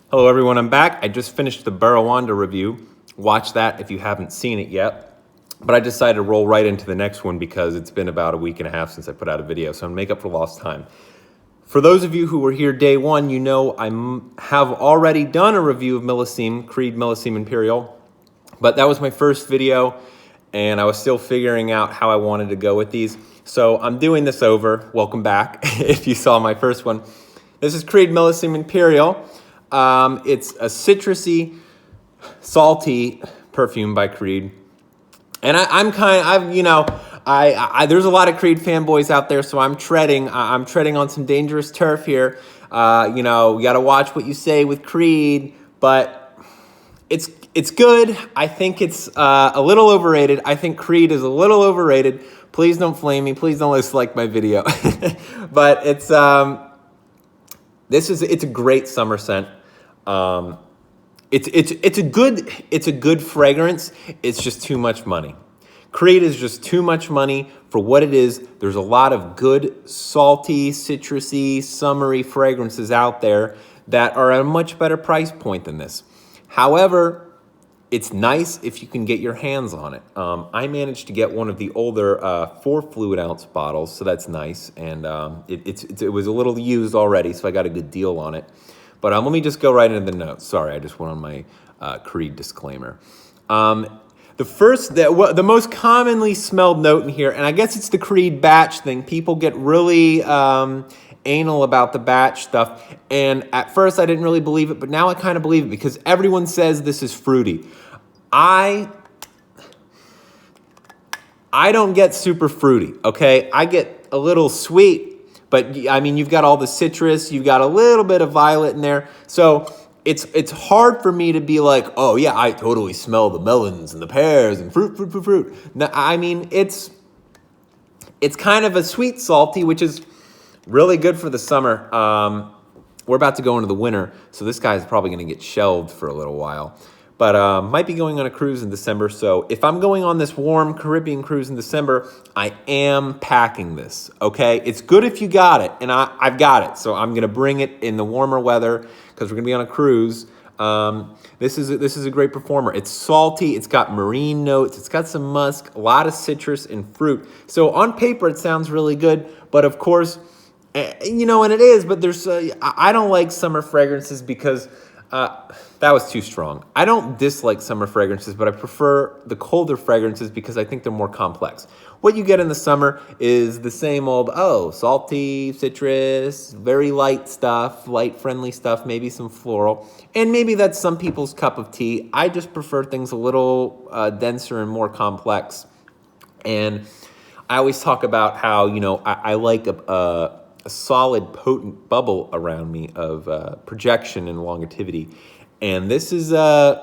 Hello everyone, I'm back. I just finished the Barrawanda review. Watch that if you haven't seen it yet. But I decided to roll right into the next one because it's been about a week and a half since I put out a video, so I'm gonna make up for lost time. For those of you who were here day one, you know I have already done a review of Millesime, Creed Millesime Imperial, but that was my first video and I was still figuring out how I wanted to go with these. So I'm doing this over. Welcome back if you saw my first one. This is Creed Millesime Imperial. It's a citrusy, salty perfume by Creed. And there's a lot of Creed fanboys out there, so I'm treading on some dangerous turf here. You got to watch what you say with Creed, but it's good. I think it's a little overrated. I think Creed is a little overrated. Please don't flame me. Please don't dislike my video. But it's a great summer scent. It's a good fragrance. It's just too much money. Creed is just too much money for what it is. There's a lot of good, salty, citrusy, summery fragrances out there that are at a much better price point than this. However, it's nice if you can get your hands on it. I managed to get one of the older 4 fluid ounce bottles, so that's nice. And it was a little used already, so I got a good deal on it. But let me just go right into the notes. Sorry, I just went on my Creed disclaimer. The most commonly smelled note in here, and I guess it's the Creed batch thing. People get really anal about the batch stuff. And at first I didn't really believe it, but now I kind of believe it because everyone says this is fruity. I don't get super fruity, okay? I get a little sweet. But I mean, you've got all the citrus, you've got a little bit of violet in there. So it's hard for me to be like, oh yeah, I totally smell the melons and the pears and fruit. No, I mean, it's kind of a sweet salty, which is really good for the summer. We're about to go into the winter, so this guy's probably gonna get shelved for a little while. But might be going on a cruise in December. So if I'm going on this warm Caribbean cruise in December, I am packing this, okay? It's good if you got it, and I've got it. So I'm gonna bring it in the warmer weather because we're gonna be on a cruise. This is a great performer. It's salty, it's got marine notes, it's got some musk, a lot of citrus and fruit. So on paper, it sounds really good, but of course, and it is, but I don't like summer fragrances because that was too strong. I don't dislike summer fragrances, but I prefer the colder fragrances because I think they're more complex. What you get in the summer is the same old, salty, citrus, very light stuff, light-friendly stuff, maybe some floral. And maybe that's some people's cup of tea. I just prefer things a little denser and more complex. And I always talk about how, I like a solid, potent bubble around me of projection and longevity. And this is, I'm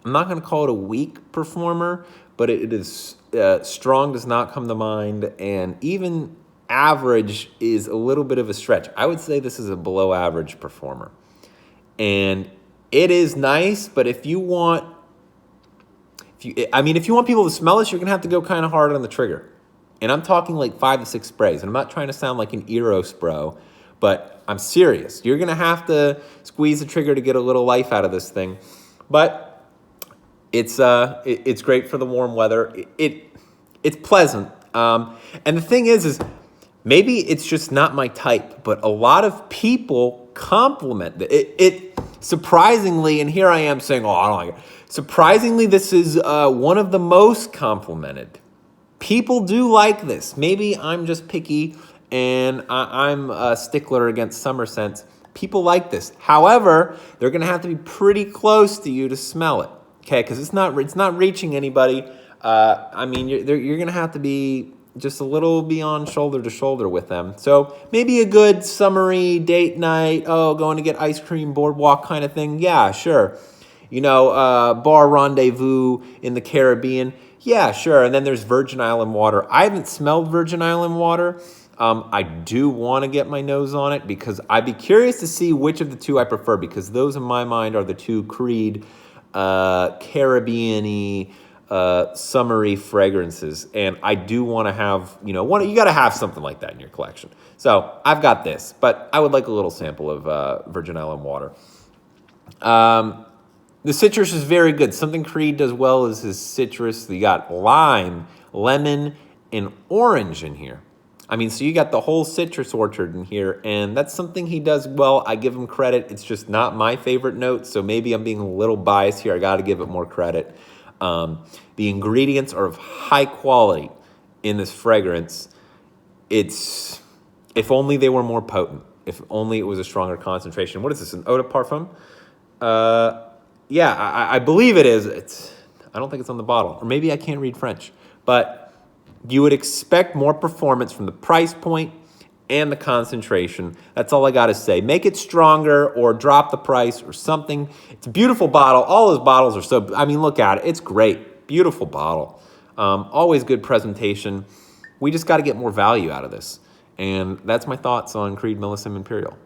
not going to call it a weak performer, but it is strong does not come to mind. And even average is a little bit of a stretch. I would say this is a below average performer. And it is nice, but if you want people to smell this, you're going to have to go kind of hard on the trigger. And I'm talking like 5 to 6 sprays. And I'm not trying to sound like an Eros bro, but I'm serious. You're going to have to squeeze the trigger to get a little life out of this thing. But it's great for the warm weather. It's pleasant. And the thing is maybe it's just not my type, but a lot of people compliment it. Surprisingly, and here I am saying, I don't like it. Surprisingly, this is one of the most complimented. People do like this. Maybe I'm just picky and I'm a stickler against summer scents. People like this. However, they're going to have to be pretty close to you to smell it, okay? Because it's not reaching anybody. You're going to have to be just a little beyond shoulder to shoulder with them. So maybe a good summery date night, going to get ice cream, boardwalk kind of thing. Yeah, sure. Bar rendezvous in the Caribbean. Yeah, sure. And then there's Virgin Island water. I haven't smelled Virgin Island water. I do want to get my nose on it because I'd be curious to see which of the two I prefer because those in my mind are the two Creed Caribbean-y summery fragrances. And I do want to have, you got to have something like that in your collection. So I've got this, but I would like a little sample of Virgin Island water. The citrus is very good. Something Creed does well is his citrus. You got lime, lemon, and orange in here. I mean, so you got the whole citrus orchard in here, and that's something he does well. I give him credit. It's just not my favorite note, so maybe I'm being a little biased here. I got to give it more credit. The ingredients are of high quality in this fragrance. It's, if only they were more potent. If only it was a stronger concentration. What is this, an eau de parfum? Yeah, I believe it is. I don't think it's on the bottle. Or maybe I can't read French. But you would expect more performance from the price point and the concentration. That's all I got to say. Make it stronger or drop the price or something. It's a beautiful bottle. All his bottles are so, I mean, look at it. It's great. Beautiful bottle. Always good presentation. We just got to get more value out of this. And that's my thoughts on Creed Millesime Imperial.